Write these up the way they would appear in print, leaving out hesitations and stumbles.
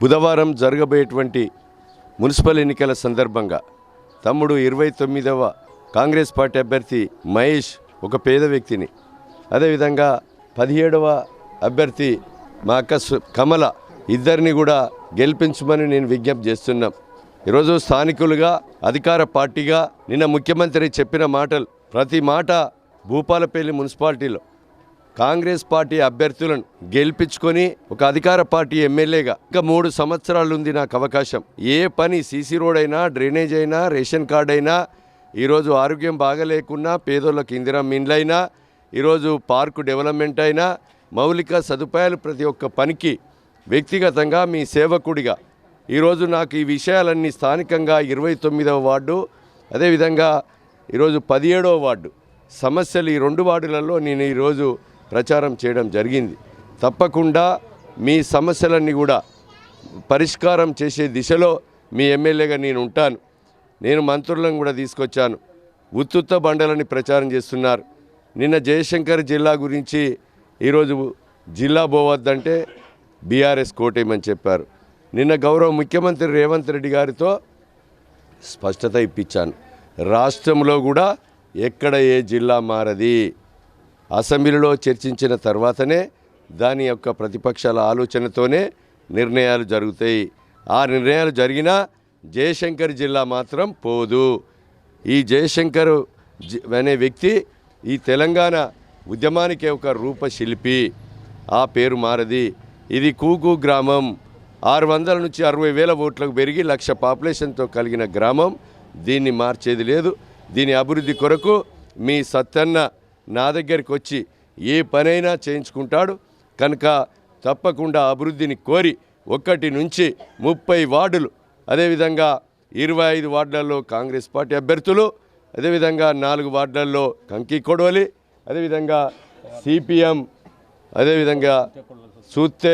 బుధవారం జరగబోయేటువంటి మున్సిపల్ ఎన్నికల సందర్భంగా తమ్ముడు 29వ కాంగ్రెస్ పార్టీ అభ్యర్థి మహేష్ ఒక పేద వ్యక్తిని, అదేవిధంగా 17వ అభ్యర్థి మా అక్క కమల ఇద్దరిని కూడా గెలిపించమని నేను విజ్ఞప్తి చేస్తున్నాం. ఈరోజు స్థానికులుగా అధికార పార్టీగా నిన్న ముఖ్యమంత్రి చెప్పిన మాటలు, ప్రతి మాట భూపాలపల్లి మున్సిపాలిటీలో కాంగ్రెస్ పార్టీ అభ్యర్థులను గెలిపించుకొని ఒక అధికార పార్టీ ఎమ్మెల్యేగా ఇంకా 3 సంవత్సరాలు ఉంది నాకు అవకాశం. ఏ పని సీసీ రోడ్ అయినా, డ్రైనేజ్ అయినా, రేషన్ కార్డ్ అయినా, ఈరోజు ఆరోగ్యం బాగలేకున్నా పేదోళ్ళకి ఇందిరమ్మ ఇండ్లైనా, ఈరోజు పార్కు డెవలప్మెంట్ అయినా, మౌలిక సదుపాయాలు ప్రతి ఒక్క పనికి వ్యక్తిగతంగా మీ సేవకుడిగా ఈరోజు నాకు ఈ విషయాలన్నీ స్థానికంగా 29వ వార్డు, అదేవిధంగా ఈరోజు 17వ వార్డు సమస్యలు ఈ 2 వార్డులలో నేను ఈరోజు ప్రచారం చేయడం జరిగింది. తప్పకుండా మీ సమస్యలన్నీ కూడా పరిష్కారం చేసే దిశలో మీ ఎమ్మెల్యేగా నేను ఉంటాను. నేను మంత్రులను కూడా తీసుకొచ్చాను. ఉత్తుత్త బండలని ప్రచారం చేస్తున్నారు. నిన్న జయశంకర్ జిల్లా గురించి ఈరోజు జిల్లా పోవద్దంటే బీఆర్ఎస్ కోటేయమని చెప్పారు. నిన్న గౌరవ ముఖ్యమంత్రి రేవంత్ రెడ్డి గారితో స్పష్టత ఇప్పించాను. రాష్ట్రంలో కూడా ఎక్కడ ఏ జిల్లా మారది, అసెంబ్లీలో చర్చించిన తర్వాతనే దాని యొక్క ప్రతిపక్షాల ఆలోచనతోనే నిర్ణయాలు జరుగుతాయి. ఆ నిర్ణయాలు జరిగినా జయశంకర్ జిల్లా మాత్రం పోదు. ఈ జయశంకర్ అనే వ్యక్తి ఈ తెలంగాణ ఉద్యమానికి ఒక రూపశిల్పి. ఆ పేరు మారది. ఇది కూకు గ్రామం. 600 నుంచి 60,000 ఓట్లకు పెరిగి 1,00,000 పాపులేషన్తో కలిగిన గ్రామం. దీన్ని మార్చేది లేదు. దీని అభివృద్ధి కొరకు మీ సత్తన్న నా దగ్గరికి వచ్చి ఏ పనైనా చేయించుకుంటాడు. కనుక తప్పకుండా అభివృద్ధిని కోరి 1 నుంచి 30 వార్డులు, అదేవిధంగా 25 వార్డులలో కాంగ్రెస్ పార్టీ అభ్యర్థులు, అదేవిధంగా 4 వార్డులలో కంకి కొడవలి, అదేవిధంగా సిపిఎం, అదేవిధంగా చూస్తే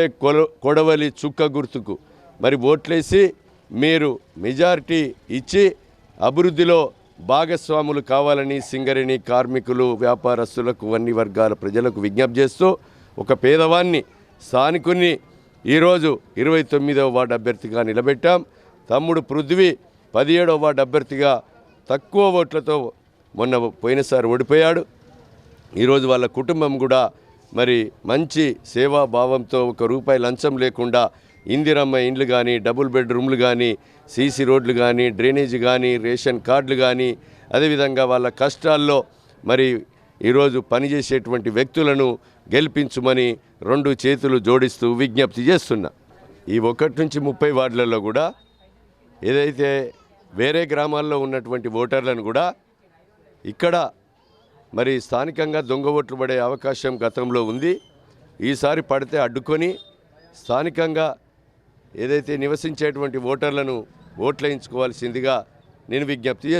కొడవలి చుక్క గుర్తుకు మరి ఓట్లేసి మీరు మెజారిటీ ఇచ్చి అభివృద్ధిలో భాగస్వాములు కావాలని సింగరేణి కార్మికులు, వ్యాపారస్తులకు, అన్ని వర్గాల ప్రజలకు విజ్ఞప్తి చేస్తూ ఒక పేదవాన్ని స్థానికుని ఈరోజు 29వ వార్డు అభ్యర్థిగా నిలబెట్టాం. తమ్ముడు పృథ్వీ 17వ వార్డు అభ్యర్థిగా తక్కువ ఓట్లతో మొన్న పోయినసారి ఓడిపోయాడు. ఈరోజు వాళ్ళ కుటుంబం కూడా మరి మంచి సేవాభావంతో ₹1 లంచం లేకుండా ఇందిరమ్మ ఇండ్లు కానీ, డబుల్ బెడ్రూమ్లు కానీ, సీసీ రోడ్లు కానీ, డ్రైనేజ్ కానీ, రేషన్ కార్డులు కానీ, అదేవిధంగా వాళ్ళ కష్టాల్లో మరి ఈరోజు పనిచేసేటువంటి వ్యక్తులను గెలిపించుమని 2 చేతులు జోడిస్తూ విజ్ఞప్తి చేస్తున్నా. ఈ 1 నుంచి 30 వార్డులలో కూడా ఏదైతే వేరే గ్రామాల్లో ఉన్నటువంటి ఓటర్లను కూడా ఇక్కడ మరి స్థానికంగా దొంగ ఓట్లు పడే అవకాశం గతంలో ఉంది. ఈసారి పడితే అడ్డుకొని స్థానికంగా ఏదైతే నివసించేటువంటి ఓటర్లను ఓట్లేయించుకోవాల్సిందిగా నేను విజ్ఞప్తి చేస్తున్నాను.